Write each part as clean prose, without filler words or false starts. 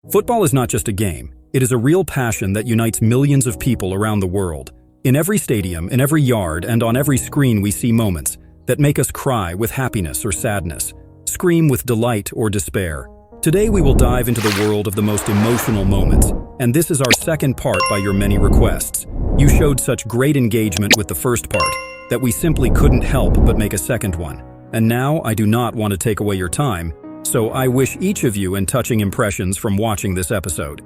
Football is not just a game. It is a real passion that unites millions of people around the world. In every stadium, in every yard, and on every screen we see moments that make us cry with happiness or sadness, scream with delight or despair. Today we will dive into the world of the most emotional moments, and this is our second part by your many requests. You showed such great engagement with the first part that we simply couldn't help but make a second one. And now I do not want to take away your time, so I wish each of you touching impressions from watching this episode.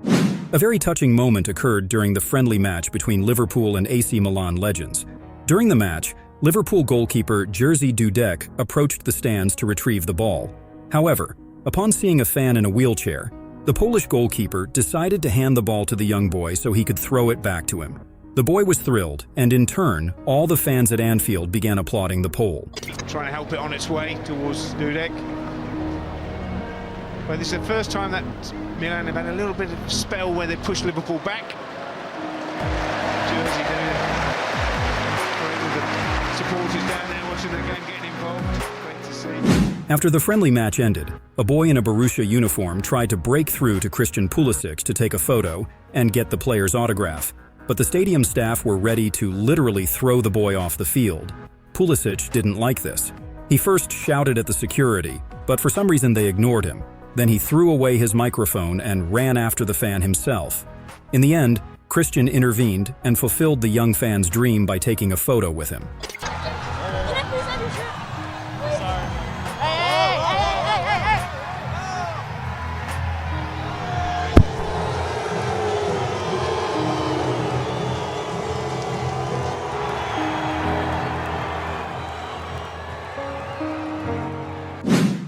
A very touching moment occurred during the friendly match between Liverpool and AC Milan legends. During the match, Liverpool goalkeeper Jerzy Dudek approached the stands to retrieve the ball. However, upon seeing a fan in a wheelchair, the Polish goalkeeper decided to hand the ball to the young boy so he could throw it back to him. The boy was thrilled, and in turn, all the fans at Anfield began applauding the Pole. Trying to help it on its way towards Dudek. But this is the first time that Milan have had a little bit of spell where they pushed Liverpool back. Jerzy Dudek. The supporters down there watching the game getting involved. Great to see. After the friendly match ended, a boy in a Borussia uniform tried to break through to Christian Pulisic to take a photo and get the player's autograph. But the stadium staff were ready to literally throw the boy off the field. Pulisic didn't like this. He first shouted at the security, but for some reason they ignored him. Then he threw away his microphone and ran after the fan himself. In the end, Christian intervened and fulfilled the young fan's dream by taking a photo with him.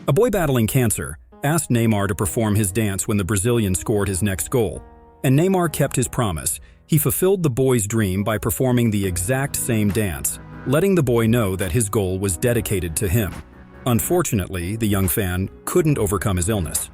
A boy battling cancer asked Neymar to perform his dance when the Brazilian scored his next goal. And Neymar kept his promise. He fulfilled the boy's dream by performing the exact same dance, letting the boy know that his goal was dedicated to him. Unfortunately, the young fan couldn't overcome his illness.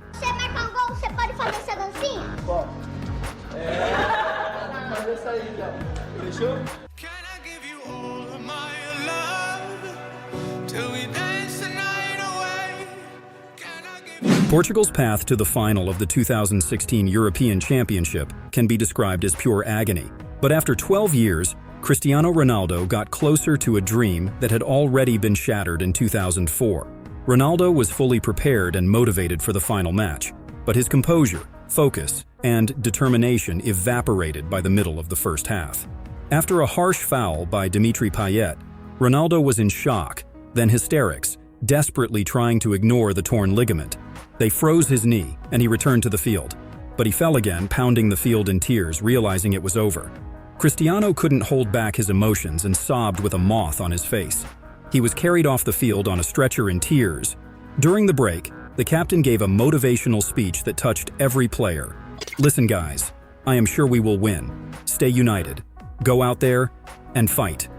Portugal's path to the final of the 2016 European Championship can be described as pure agony. But after 12 years, Cristiano Ronaldo got closer to a dream that had already been shattered in 2004. Ronaldo was fully prepared and motivated for the final match, but his composure, focus, and determination evaporated by the middle of the first half. After a harsh foul by Dimitri Payet, Ronaldo was in shock, then hysterics, desperately trying to ignore the torn ligament. They froze his knee, and he returned to the field. But he fell again, pounding the field in tears, realizing it was over. Cristiano couldn't hold back his emotions and sobbed with a moth on his face. He was carried off the field on a stretcher in tears. During the break, the captain gave a motivational speech that touched every player. "Listen, guys, I am sure we will win. Stay united. Go out there and fight."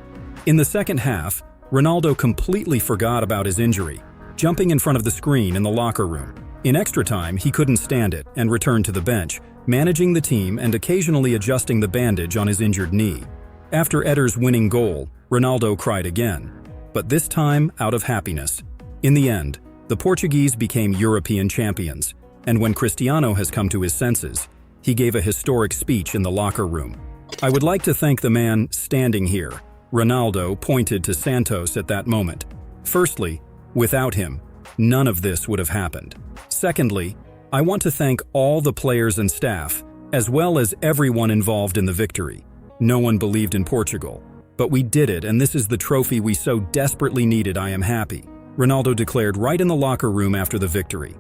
In the second half, Ronaldo completely forgot about his injury, jumping in front of the screen in the locker room. In extra time, he couldn't stand it and returned to the bench, managing the team and occasionally adjusting the bandage on his injured knee. After Eder's winning goal, Ronaldo cried again, but this time out of happiness. In the end, the Portuguese became European champions, and when Cristiano has come to his senses, he gave a historic speech in the locker room. "I would like to thank the man standing here." Ronaldo pointed to Santos at that moment. "Firstly, without him, none of this would have happened. Secondly, I want to thank all the players and staff, as well as everyone involved in the victory. No one believed in Portugal, but we did it, and this is the trophy we so desperately needed. I am happy," Ronaldo declared right in the locker room after the victory.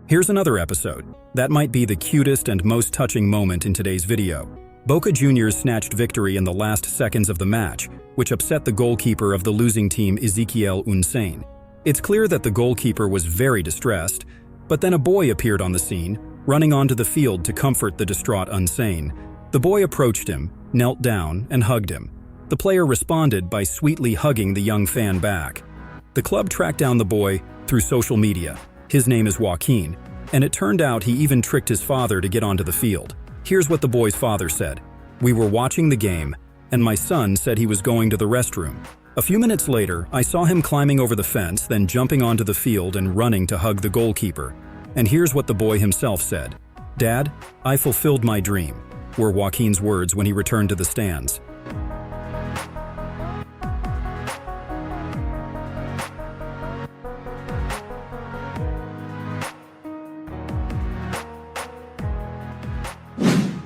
Here's another episode. That might be the cutest and most touching moment in today's video. Boca Juniors snatched victory in the last seconds of the match, which upset the goalkeeper of the losing team, Ezequiel Unsane. It's clear that the goalkeeper was very distressed, but then a boy appeared on the scene, running onto the field to comfort the distraught Unsane. The boy approached him, knelt down, and hugged him. The player responded by sweetly hugging the young fan back. The club tracked down the boy through social media. His name is Joaquin, and it turned out he even tricked his father to get onto the field. Here's what the boy's father said. "We were watching the game, and my son said he was going to the restroom. A few minutes later, I saw him climbing over the fence, then jumping onto the field and running to hug the goalkeeper. And here's what the boy himself said. "Dad, I fulfilled my dream," were Joaquin's words when he returned to the stands.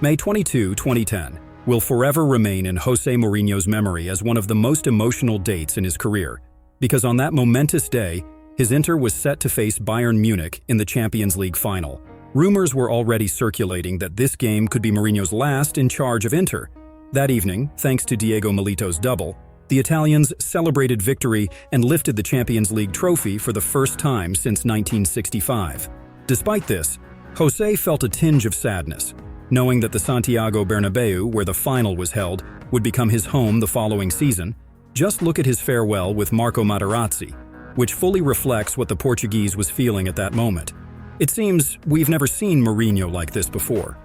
May 22, 2010, will forever remain in Jose Mourinho's memory as one of the most emotional dates in his career, because on that momentous day, his Inter was set to face Bayern Munich in the Champions League final. Rumors were already circulating that this game could be Mourinho's last in charge of Inter. That evening, thanks to Diego Milito's double, the Italians celebrated victory and lifted the Champions League trophy for the first time since 1965. Despite this, Jose felt a tinge of sadness, knowing that the Santiago Bernabeu, where the final was held, would become his home the following season. Just look at his farewell with Marco Materazzi, which fully reflects what the Portuguese was feeling at that moment. It seems we've never seen Mourinho like this before.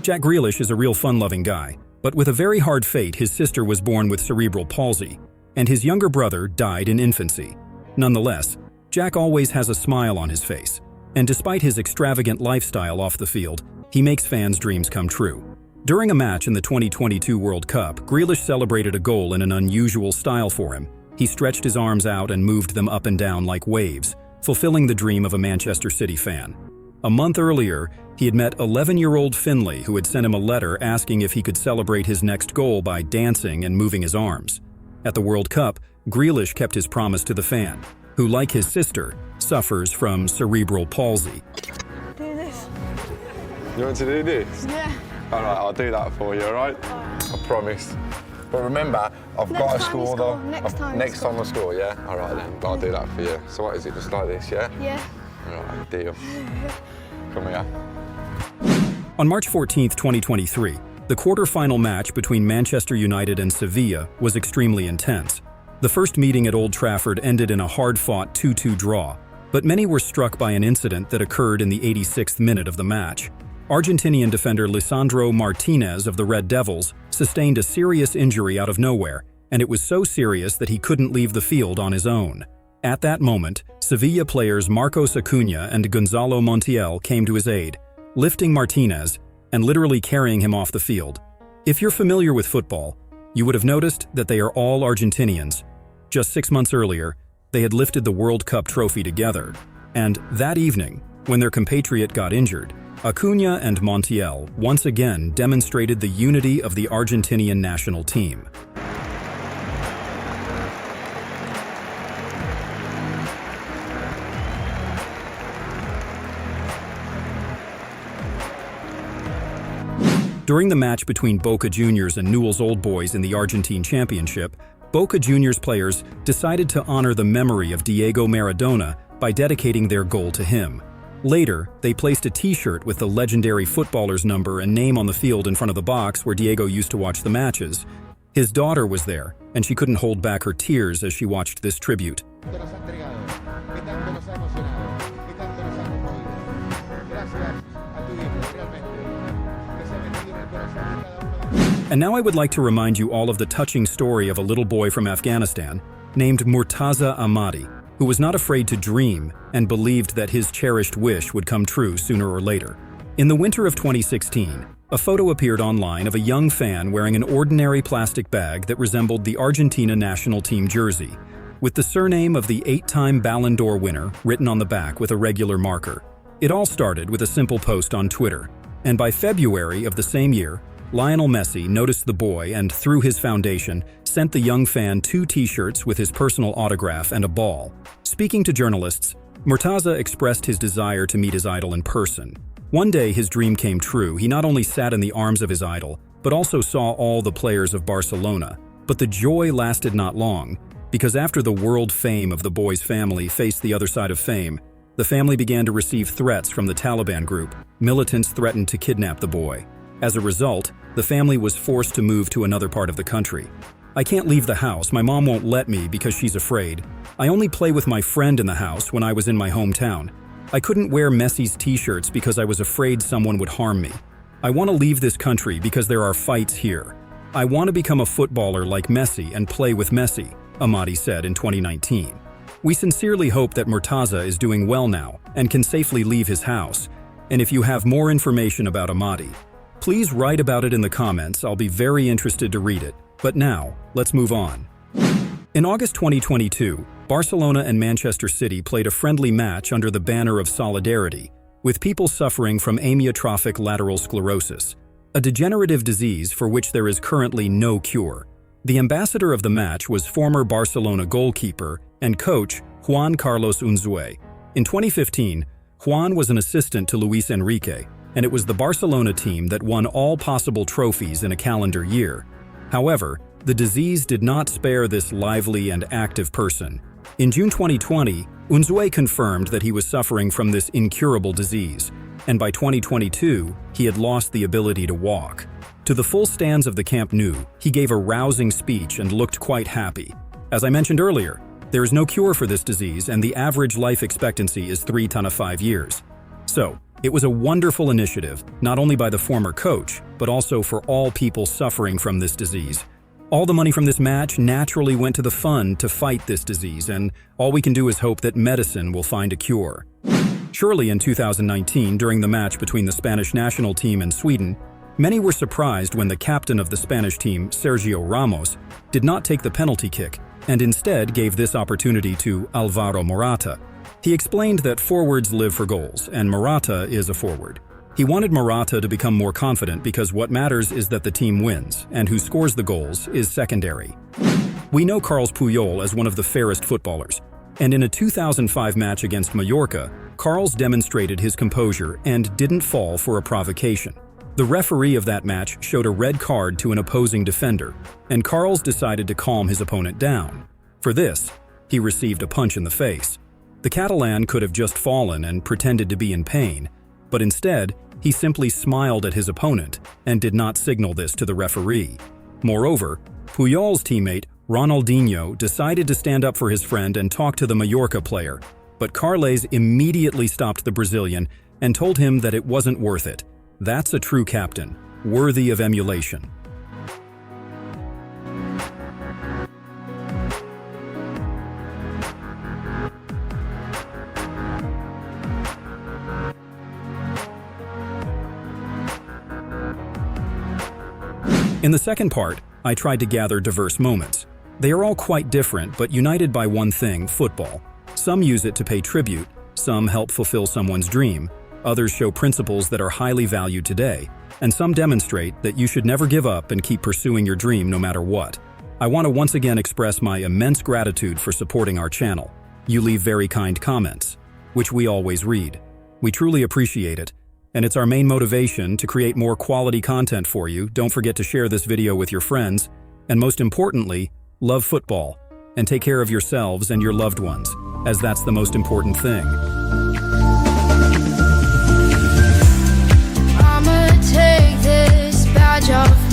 Jack Grealish is a real fun-loving guy, but with a very hard fate, his sister was born with cerebral palsy, and his younger brother died in infancy. Nonetheless, Jack always has a smile on his face, and despite his extravagant lifestyle off the field, he makes fans' dreams come true. During a match in the 2022 World Cup, Grealish celebrated a goal in an unusual style for him. He stretched his arms out and moved them up and down like waves, fulfilling the dream of a Manchester City fan. A month earlier, he had met 11-year-old Finlay, who had sent him a letter asking if he could celebrate his next goal by dancing and moving his arms. At the World Cup, Grealish kept his promise to the fan, who, like his sister, suffers from cerebral palsy. Do this. You want to do this? Yeah. All right, I'll do that for you, all right? I promise. But remember, I've Next got to time score you though. score, next time you Next time I score, yeah? All right then, but I'll do that for you. So what is it, just like this, yeah? Yeah. All right, deal. Come here. On March 14, 2023, the quarter-final match between Manchester United and Sevilla was extremely intense. The first meeting at Old Trafford ended in a hard-fought 2-2 draw, but many were struck by an incident that occurred in the 86th minute of the match. Argentinian defender Lisandro Martinez of the Red Devils sustained a serious injury out of nowhere, and it was so serious that he couldn't leave the field on his own. At that moment, Sevilla players Marcos Acuna and Gonzalo Montiel came to his aid, lifting Martinez and literally carrying him off the field. If you're familiar with football, you would have noticed that they are all Argentinians. Just 6 months earlier, they had lifted the World Cup trophy together. And that evening, when their compatriot got injured, Acuna and Montiel once again demonstrated the unity of the Argentinian national team. During the match between Boca Juniors and Newell's Old Boys in the Argentine Championship, Boca Juniors players decided to honor the memory of Diego Maradona by dedicating their goal to him. Later, they placed a t-shirt with the legendary footballer's number and name on the field in front of the box where Diego used to watch the matches. His daughter was there, and she couldn't hold back her tears as she watched this tribute. And now I would like to remind you all of the touching story of a little boy from Afghanistan named Mortaza Ahmadi, who was not afraid to dream and believed that his cherished wish would come true sooner or later. In the winter of 2016, a photo appeared online of a young fan wearing an ordinary plastic bag that resembled the Argentina national team jersey, with the surname of the 8-time Ballon d'Or winner written on the back with a regular marker. It all started with a simple post on Twitter, and by February of the same year, Lionel Messi noticed the boy and, through his foundation, sent the young fan 2 t-shirts with his personal autograph and a ball. Speaking to journalists, Mortaza expressed his desire to meet his idol in person. One day his dream came true. He not only sat in the arms of his idol, but also saw all the players of Barcelona. But the joy lasted not long, because after the world fame of the boy's family faced the other side of fame, the family began to receive threats from the Taliban group. Militants threatened to kidnap the boy. As a result, the family was forced to move to another part of the country. "I can't leave the house. My mom won't let me because she's afraid. I only play with my friend in the house when I was in my hometown. I couldn't wear Messi's t-shirts because I was afraid someone would harm me. I want to leave this country because there are fights here. I want to become a footballer like Messi and play with Messi, Amadi said in 2019. We sincerely hope that Mortaza is doing well now and can safely leave his house. And if you have more information about Amadi, please write about it in the comments. I'll be very interested to read it. But now, let's move on. In August 2022, Barcelona and Manchester City played a friendly match under the banner of solidarity, with people suffering from amyotrophic lateral sclerosis, a degenerative disease for which there is currently no cure. The ambassador of the match was former Barcelona goalkeeper and coach Juan Carlos Unzué. In 2015, Juan was an assistant to Luis Enrique, and it was the Barcelona team that won all possible trophies in a calendar year. However, the disease did not spare this lively and active person. In June 2020, Unzué confirmed that he was suffering from this incurable disease, and by 2022, he had lost the ability to walk. To the full stands of the Camp Nou, he gave a rousing speech and looked quite happy. As I mentioned earlier, there is no cure for this disease, and the average life expectancy is 3 to 5 years. So, it was a wonderful initiative, not only by the former coach, but also for all people suffering from this disease. All the money from this match naturally went to the fund to fight this disease, and all we can do is hope that medicine will find a cure. Surely in 2019, during the match between the Spanish national team and Sweden, many were surprised when the captain of the Spanish team, Sergio Ramos, did not take the penalty kick and instead gave this opportunity to Álvaro Morata. He explained that forwards live for goals, and Morata is a forward. He wanted Morata to become more confident because what matters is that the team wins, and who scores the goals is secondary. We know Carles Puyol as one of the fairest footballers, and in a 2005 match against Mallorca, Carles demonstrated his composure and didn't fall for a provocation. The referee of that match showed a red card to an opposing defender, and Carles decided to calm his opponent down. For this, he received a punch in the face. The Catalan could have just fallen and pretended to be in pain, but instead, he simply smiled at his opponent and did not signal this to the referee. Moreover, Puyol's teammate, Ronaldinho, decided to stand up for his friend and talk to the Mallorca player, but Carles immediately stopped the Brazilian and told him that it wasn't worth it. That's a true captain, worthy of emulation. In the second part, I tried to gather diverse moments. They are all quite different, but united by one thing: football. Some use it to pay tribute, some help fulfill someone's dream, others show principles that are highly valued today, and some demonstrate that you should never give up and keep pursuing your dream no matter what. I want to once again express my immense gratitude for supporting our channel. You leave very kind comments, which we always read. We truly appreciate it, and it's our main motivation to create more quality content for you. Don't forget to share this video with your friends, and most importantly, love football, and take care of yourselves and your loved ones, as that's the most important thing. I'ma take this badge off